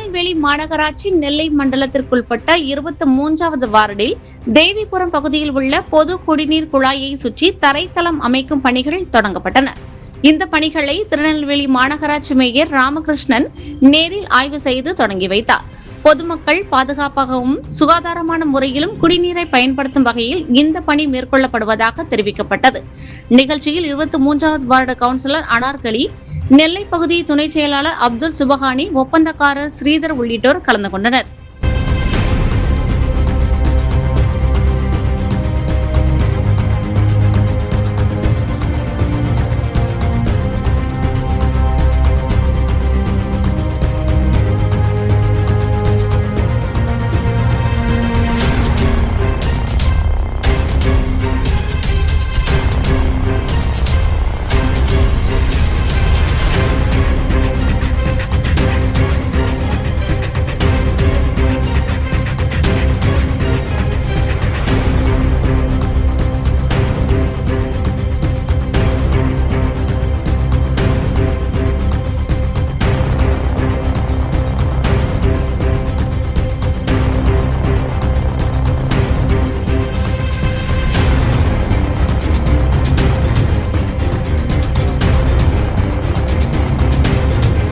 திருநெல்வேலி மாநகராட்சி நெல்லை மண்டலத்திற்குட்பட்ட 23வது வார்டில் தேவிபுரம் பகுதியில் உள்ள பொது குடிநீர் குழாயை சுற்றி தரைத்தளம் அமைக்கும் பணிகள் தொடங்கப்பட்டன. இந்த பணிகளை திருநெல்வேலி மாநகராட்சி மேயர் ராமகிருஷ்ணன் நேரில் ஆய்வு செய்து தொடங்கி வைத்தார். பொதுமக்கள் பாதுகாப்பாகவும் சுகாதாரமான முறையிலும் குடிநீரை பயன்படுத்தும் வகையில் இந்த பணி மேற்கொள்ளப்படுவதாக தெரிவிக்கப்பட்டது. நிகழ்ச்சியில் 23வது வார்டு கவுன்சிலர் அனார்கலி, நெல்லை பகுதி துணை செயலாளர் அப்துல் சுபஹானி, ஒப்பந்தக்காரர் ஸ்ரீதர் உள்ளிட்டோர் கலந்து கொண்டனர்.